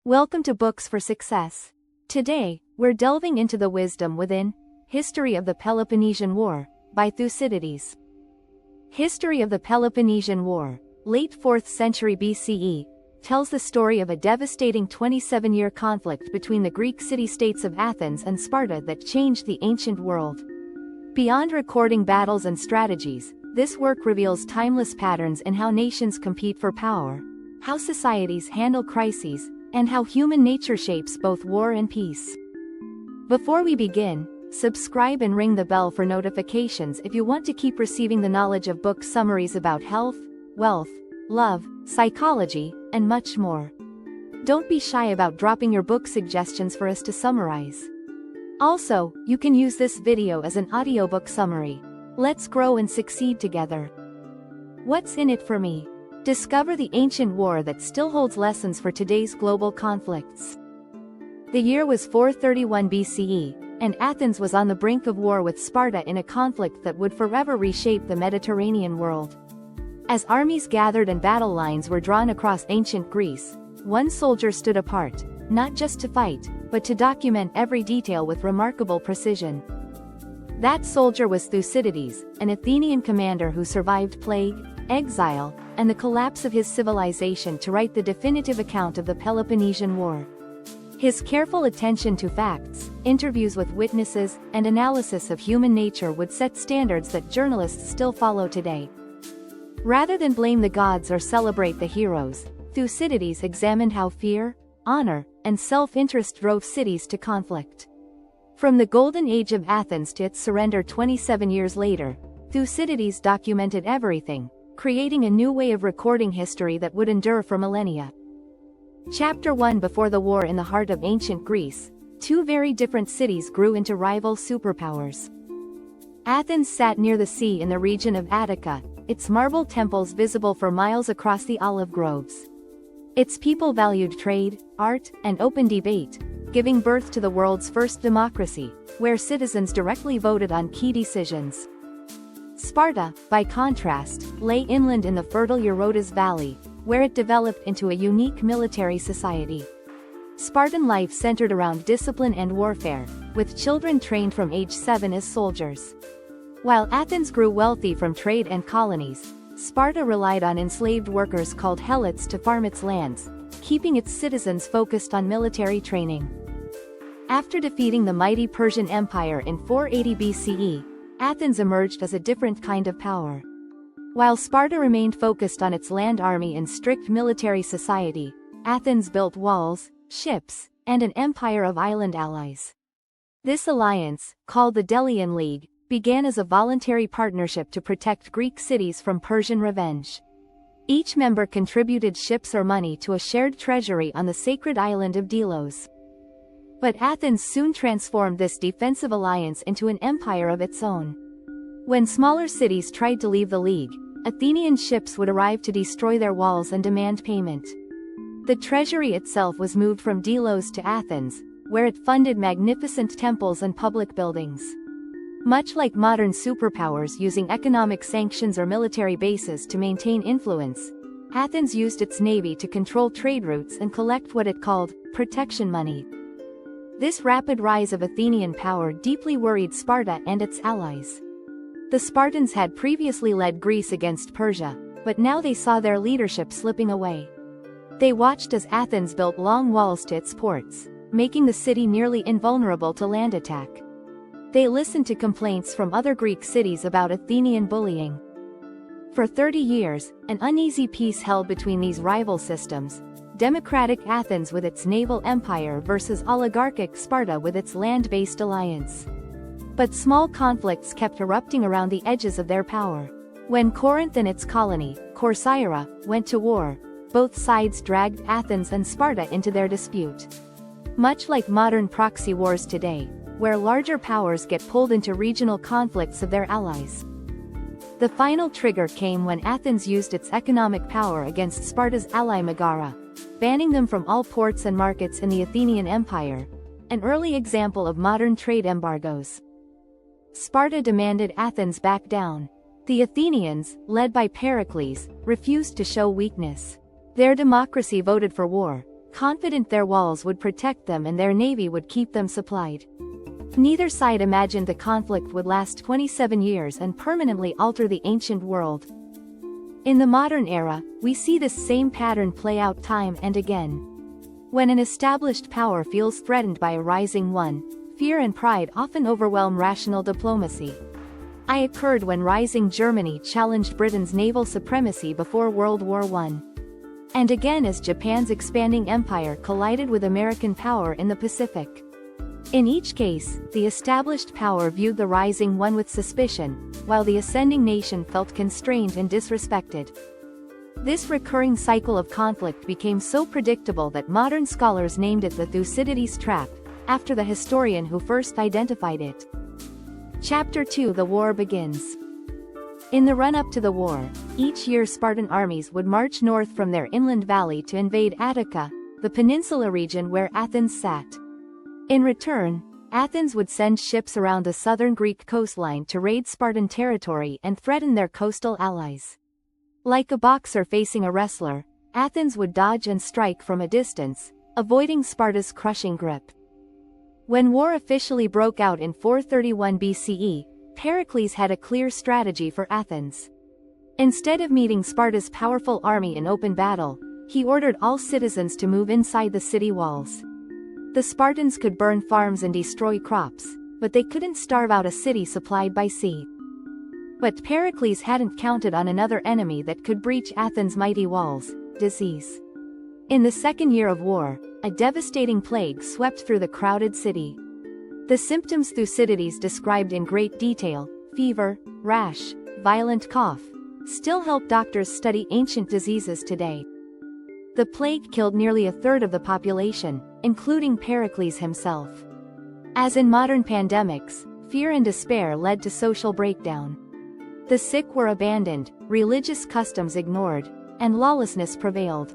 Welcome to Books for Success. Today, we're delving into the wisdom within History of the Peloponnesian War by Thucydides. History of the Peloponnesian War, late 4th century BCE, tells the story of a devastating 27-year conflict between the Greek city-states of Athens and Sparta that changed the ancient world. Beyond recording battles and strategies, this work reveals timeless patterns in how nations compete for power, how societies handle crises, and how human nature shapes both war and peace. Before we begin, subscribe and ring the bell for notifications if you want to keep receiving the knowledge of book summaries about health, wealth, love, psychology, and much more. Don't be shy about dropping your book suggestions for us to summarize. Also, you can use this video as an audiobook summary. Let's grow and succeed together. What's in it for me? Discover the ancient war that still holds lessons for today's global conflicts. The year was 431 BCE, and Athens was on the brink of war with Sparta in a conflict that would forever reshape the Mediterranean world. As armies gathered and battle lines were drawn across ancient Greece, one soldier stood apart, not just to fight, but to document every detail with remarkable precision. That soldier was Thucydides, an Athenian commander who survived plague, exile, and the collapse of his civilization to write the definitive account of the Peloponnesian War. His careful attention to facts, interviews with witnesses, and analysis of human nature would set standards that journalists still follow today. Rather than blame the gods or celebrate the heroes, Thucydides examined how fear, honor, and self-interest drove cities to conflict. From the golden age of Athens to its surrender 27 years later, Thucydides documented everything, creating a new way of recording history that would endure for millennia. Chapter 1. Before the war. In the heart of ancient Greece, two very different cities grew into rival superpowers. Athens sat near the sea in the region of Attica, its marble temples visible for miles across the olive groves. Its people valued trade, art, and open debate, giving birth to the world's first democracy, where citizens directly voted on key decisions. Sparta, by contrast, lay inland in the fertile Eurotas Valley, where it developed into a unique military society. Spartan life centered around discipline and warfare, with children trained from age 7 as soldiers. While Athens grew wealthy from trade and colonies, Sparta relied on enslaved workers called helots to farm its lands, keeping its citizens focused on military training. After defeating the mighty Persian Empire in 480 BCE, Athens emerged as a different kind of power. While Sparta remained focused on its land army and strict military society, Athens built walls, ships, and an empire of island allies. This alliance, called the Delian League, began as a voluntary partnership to protect Greek cities from Persian revenge. Each member contributed ships or money to a shared treasury on the sacred island of Delos. But Athens soon transformed this defensive alliance into an empire of its own. When smaller cities tried to leave the League, Athenian ships would arrive to destroy their walls and demand payment. The treasury itself was moved from Delos to Athens, where it funded magnificent temples and public buildings. Much like modern superpowers using economic sanctions or military bases to maintain influence, Athens used its navy to control trade routes and collect what it called protection money. This rapid rise of Athenian power deeply worried Sparta and its allies. The Spartans had previously led Greece against Persia, but now they saw their leadership slipping away. They watched as Athens built long walls to its ports, making the city nearly invulnerable to land attack. They listened to complaints from other Greek cities about Athenian bullying. For 30 years, an uneasy peace held between these rival systems, democratic Athens with its naval empire versus oligarchic Sparta with its land-based alliance. But small conflicts kept erupting around the edges of their power. When Corinth and its colony, Corcyra, went to war, both sides dragged Athens and Sparta into their dispute. Much like modern proxy wars today, where larger powers get pulled into regional conflicts of their allies. The final trigger came when Athens used its economic power against Sparta's ally Megara, banning them from all ports and markets in the Athenian Empire, an early example of modern trade embargoes. Sparta demanded Athens back down. The Athenians, led by Pericles, refused to show weakness. Their democracy voted for war, confident their walls would protect them and their navy would keep them supplied. Neither side imagined the conflict would last 27 years and permanently alter the ancient world. In the modern era, we see this same pattern play out time and again. When an established power feels threatened by a rising one, fear and pride often overwhelm rational diplomacy. It occurred when rising Germany challenged Britain's naval supremacy before World War I. And again as Japan's expanding empire collided with American power in the Pacific. In each case, the established power viewed the rising one with suspicion, while the ascending nation felt constrained and disrespected. This recurring cycle of conflict became so predictable that modern scholars named it the Thucydides trap, after the historian who first identified it. Chapter 2: The War begins. In the run-up to the war, each year Spartan armies would march north from their inland valley to invade Attica, the peninsula region where Athens sat. In return, Athens would send ships around the southern Greek coastline to raid Spartan territory and threaten their coastal allies. Like a boxer facing a wrestler, Athens would dodge and strike from a distance, avoiding Sparta's crushing grip. When war officially broke out in 431 BCE, Pericles had a clear strategy for Athens. Instead of meeting Sparta's powerful army in open battle, he ordered all citizens to move inside the city walls. The Spartans could burn farms and destroy crops, but they couldn't starve out a city supplied by sea. But Pericles hadn't counted on another enemy that could breach Athens' mighty walls: disease. In the second year of war, a devastating plague swept through the crowded city. The symptoms Thucydides described in great detail, fever, rash, violent cough, still help doctors study ancient diseases today. The plague killed nearly a third of the population, including Pericles himself. As in modern pandemics, fear and despair led to social breakdown. The sick were abandoned, religious customs ignored, and lawlessness prevailed.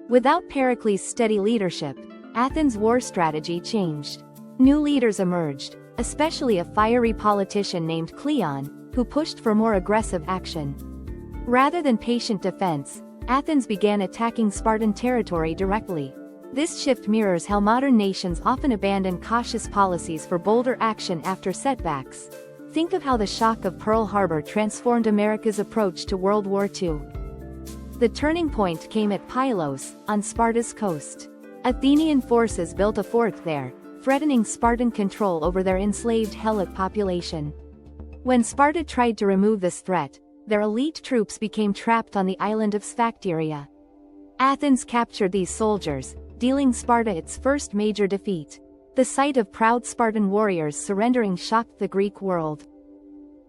Without Pericles' steady leadership, Athens' war strategy changed. New leaders emerged, especially a fiery politician named Cleon, who pushed for more aggressive action. Rather than patient defense, Athens began attacking Spartan territory directly. This shift mirrors how modern nations often abandon cautious policies for bolder action after setbacks. Think of how the shock of Pearl Harbor transformed America's approach to World War II. The turning point came at Pylos, on Sparta's coast. Athenian forces built a fort there, threatening Spartan control over their enslaved Helot population. When Sparta tried to remove this threat, their elite troops became trapped on the island of Sphacteria. Athens captured these soldiers, dealing Sparta its first major defeat. The sight of proud Spartan warriors surrendering shocked the Greek world.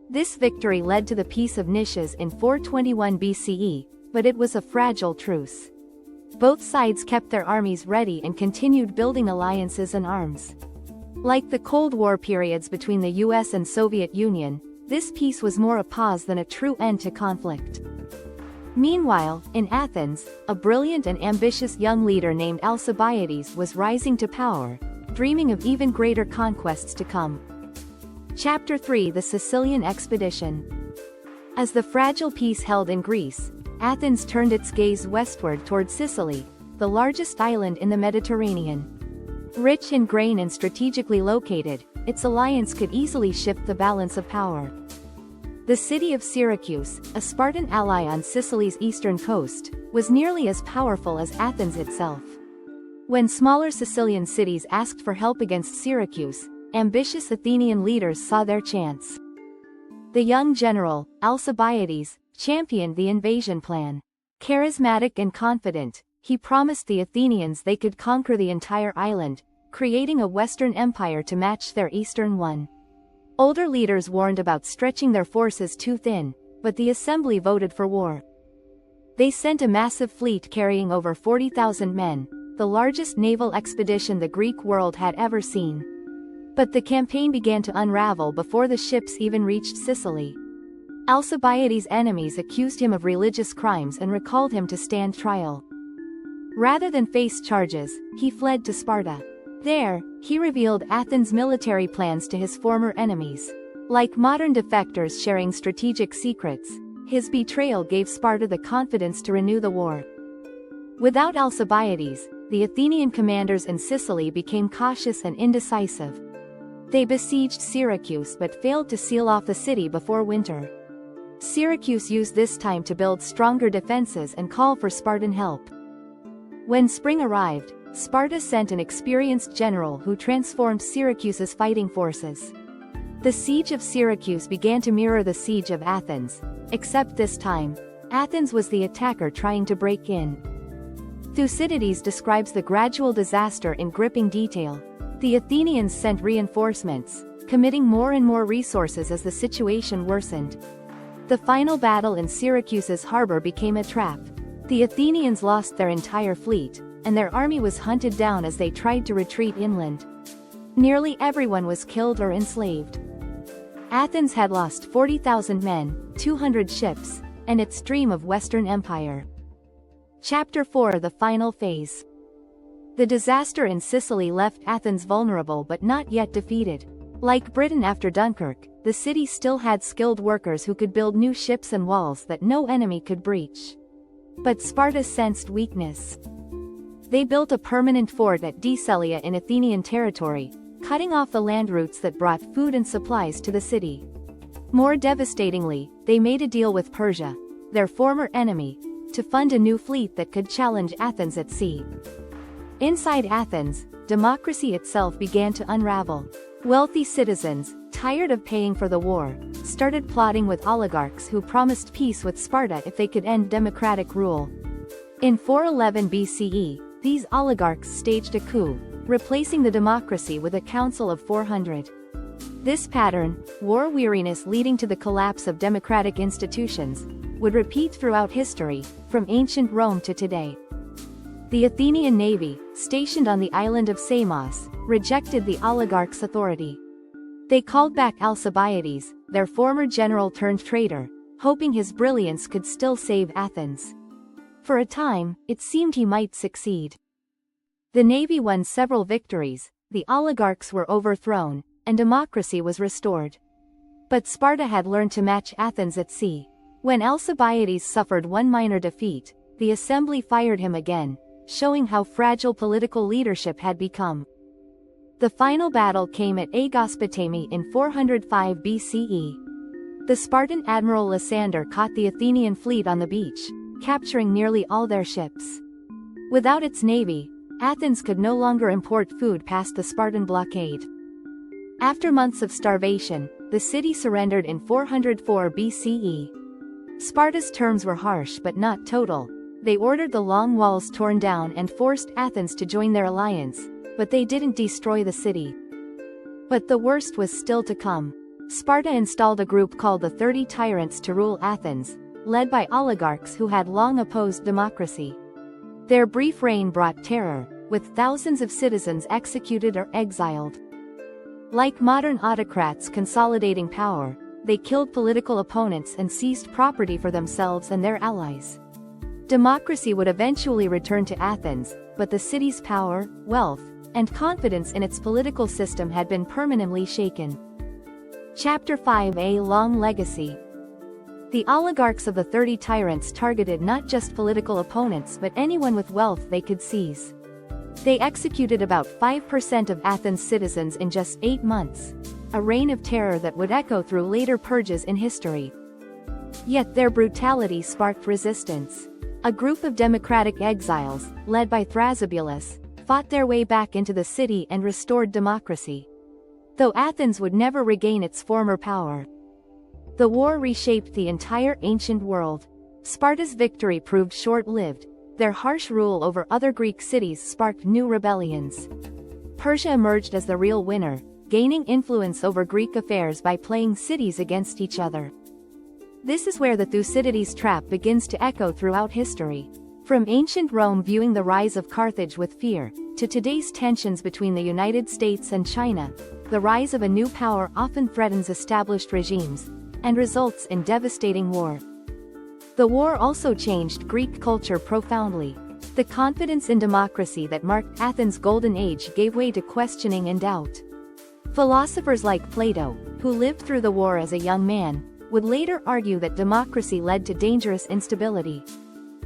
This victory led to the Peace of Nisches in 421 BCE, but it was a fragile truce. Both sides kept their armies ready and continued building alliances and arms. Like the Cold War periods between the US and Soviet Union, this peace was more a pause than a true end to conflict. Meanwhile, in Athens, a brilliant and ambitious young leader named Alcibiades was rising to power, dreaming of even greater conquests to come. Chapter 3: The Sicilian Expedition. As the fragile peace held in Greece, Athens turned its gaze westward toward Sicily, the largest island in the Mediterranean. Rich in grain and strategically located, its alliance could easily shift the balance of power. The city of Syracuse, a Spartan ally on Sicily's eastern coast, was nearly as powerful as Athens itself. When smaller Sicilian cities asked for help against Syracuse, ambitious Athenian leaders saw their chance. The young general, Alcibiades, championed the invasion plan. Charismatic and confident, he promised the Athenians they could conquer the entire island, creating a Western empire to match their eastern one. Older leaders warned about stretching their forces too thin, but the assembly voted for war. They sent a massive fleet carrying over 40,000 men, the largest naval expedition the Greek world had ever seen. But the campaign began to unravel before the ships even reached Sicily. Alcibiades' enemies accused him of religious crimes and recalled him to stand trial. Rather than face charges, he fled to Sparta. There, he revealed Athens' military plans to his former enemies. Like modern defectors sharing strategic secrets, his betrayal gave Sparta the confidence to renew the war. Without Alcibiades, the Athenian commanders in Sicily became cautious and indecisive. They besieged Syracuse but failed to seal off the city before winter. Syracuse used this time to build stronger defenses and call for Spartan help. When spring arrived, Sparta sent an experienced general who transformed Syracuse's fighting forces. The siege of Syracuse began to mirror the siege of Athens, except this time, Athens was the attacker trying to break in. Thucydides describes the gradual disaster in gripping detail. The Athenians sent reinforcements, committing more and more resources as the situation worsened. The final battle in Syracuse's harbor became a trap. The Athenians lost their entire fleet, and their army was hunted down as they tried to retreat inland. Nearly everyone was killed or enslaved. Athens had lost 40,000 men, 200 ships, and its dream of Western Empire. Chapter 4: The Final Phase. The disaster in Sicily left Athens vulnerable but not yet defeated. Like Britain after Dunkirk, the city still had skilled workers who could build new ships and walls that no enemy could breach. But Sparta sensed weakness. They built a permanent fort at Decelia in Athenian territory, cutting off the land routes that brought food and supplies to the city. More devastatingly, they made a deal with Persia, their former enemy, to fund a new fleet that could challenge Athens at sea. Inside Athens, democracy itself began to unravel. Wealthy citizens, tired of paying for the war, started plotting with oligarchs who promised peace with Sparta if they could end democratic rule. In 411 BCE, these oligarchs staged a coup, replacing the democracy with a council of 400. This pattern, war weariness leading to the collapse of democratic institutions, would repeat throughout history, from ancient Rome to today. The Athenian navy, stationed on the island of Samos, rejected the oligarchs' authority. They called back Alcibiades, their former general turned traitor, hoping his brilliance could still save Athens. For a time, it seemed he might succeed. The navy won several victories, the oligarchs were overthrown, and democracy was restored. But Sparta had learned to match Athens at sea. When Alcibiades suffered one minor defeat, the assembly fired him again, showing how fragile political leadership had become. The final battle came at Aegospotami in 405 BCE. The Spartan admiral Lysander caught the Athenian fleet on the beach, capturing nearly all their ships. Without its navy, Athens could no longer import food past the Spartan blockade. After months of starvation, the city surrendered in 404 BCE. Sparta's terms were harsh but not total. They ordered the long walls torn down and forced Athens to join their alliance, but they didn't destroy the city. But the worst was still to come. Sparta installed a group called the 30 Tyrants to rule Athens, led by oligarchs who had long opposed democracy. Their brief reign brought terror, with thousands of citizens executed or exiled. Like modern autocrats consolidating power, they killed political opponents and seized property for themselves and their allies. Democracy would eventually return to Athens, but the city's power, wealth, and confidence in its political system had been permanently shaken. Chapter 5: A Long Legacy. The oligarchs of the 30 Tyrants targeted not just political opponents but anyone with wealth they could seize. They executed about 5% of Athens' citizens in just 8 months, a reign of terror that would echo through later purges in history. Yet their brutality sparked resistance. A group of democratic exiles, led by Thrasybulus, fought their way back into the city and restored democracy. Though Athens would never regain its former power. The war reshaped the entire ancient world. Sparta's victory proved short-lived. Their harsh rule over other Greek cities sparked new rebellions. Persia emerged as the real winner, gaining influence over Greek affairs by playing cities against each other. This is where the Thucydides trap begins to echo throughout history. From ancient Rome viewing the rise of Carthage with fear, to today's tensions between the United States and China, the rise of a new power often threatens established regimes, and results in devastating war. The war also changed Greek culture profoundly. The confidence in democracy that marked Athens' golden age gave way to questioning and doubt. Philosophers like Plato, who lived through the war as a young man, would later argue that democracy led to dangerous instability.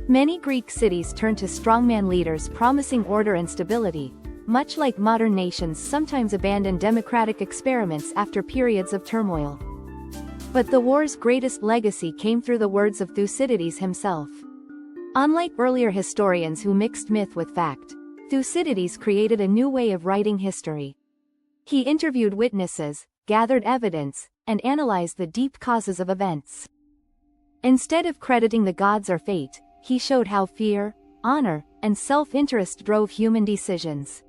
Many Greek cities turned to strongman leaders promising order and stability, much like modern nations sometimes abandon democratic experiments after periods of turmoil. But the war's greatest legacy came through the words of Thucydides himself. Unlike earlier historians who mixed myth with fact, Thucydides created a new way of writing history. He interviewed witnesses, gathered evidence, and analyzed the deep causes of events. Instead of crediting the gods or fate, he showed how fear, honor, and self-interest drove human decisions.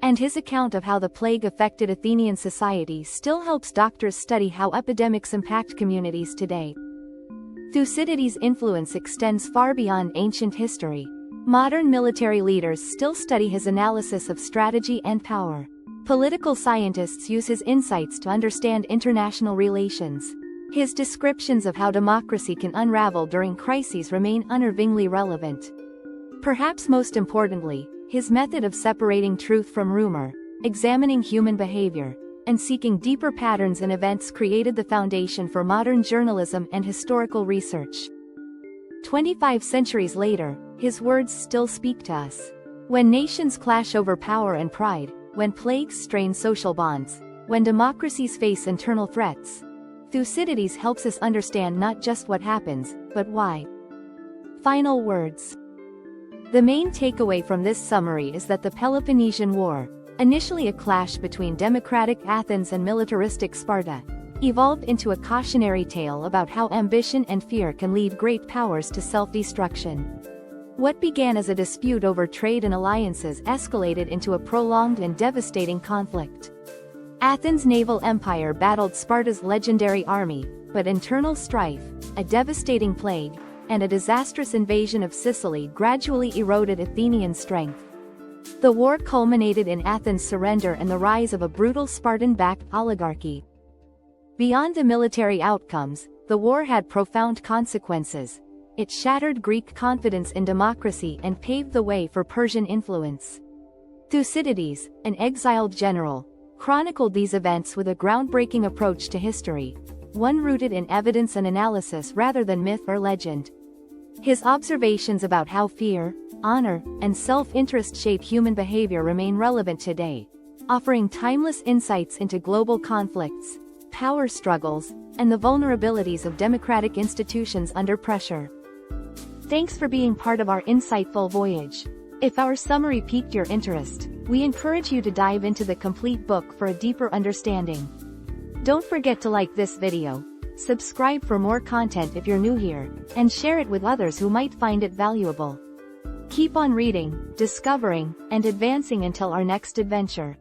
And his account of how the plague affected Athenian society still helps doctors study how epidemics impact communities today. Thucydides' influence extends far beyond ancient history. Modern military leaders still study his analysis of strategy and power. Political scientists use his insights to understand international relations. His descriptions of how democracy can unravel during crises remain unnervingly relevant. Perhaps most importantly, his method of separating truth from rumor, examining human behavior, and seeking deeper patterns in events created the foundation for modern journalism and historical research. 25 centuries later, his words still speak to us. When nations clash over power and pride, when plagues strain social bonds, when democracies face internal threats, Thucydides helps us understand not just what happens, but why. Final words. The main takeaway from this summary is that the Peloponnesian War, initially a clash between democratic Athens and militaristic Sparta, evolved into a cautionary tale about how ambition and fear can lead great powers to self-destruction. What began as a dispute over trade and alliances escalated into a prolonged and devastating conflict. Athens' naval empire battled Sparta's legendary army, but internal strife, a devastating plague, and a disastrous invasion of Sicily gradually eroded Athenian strength. The war culminated in Athens' surrender and the rise of a brutal Spartan-backed oligarchy. Beyond the military outcomes, the war had profound consequences. It shattered Greek confidence in democracy and paved the way for Persian influence. Thucydides, an exiled general, chronicled these events with a groundbreaking approach to history, one rooted in evidence and analysis rather than myth or legend. His observations about how fear, honor, and self-interest shape human behavior remain relevant today, offering timeless insights into global conflicts, power struggles, and the vulnerabilities of democratic institutions under pressure. Thanks for being part of our insightful voyage. If our summary piqued your interest, we encourage you to dive into the complete book for a deeper understanding. Don't forget to like this video, subscribe for more content if you're new here, and share it with others who might find it valuable. Keep on reading, discovering, and advancing until our next adventure.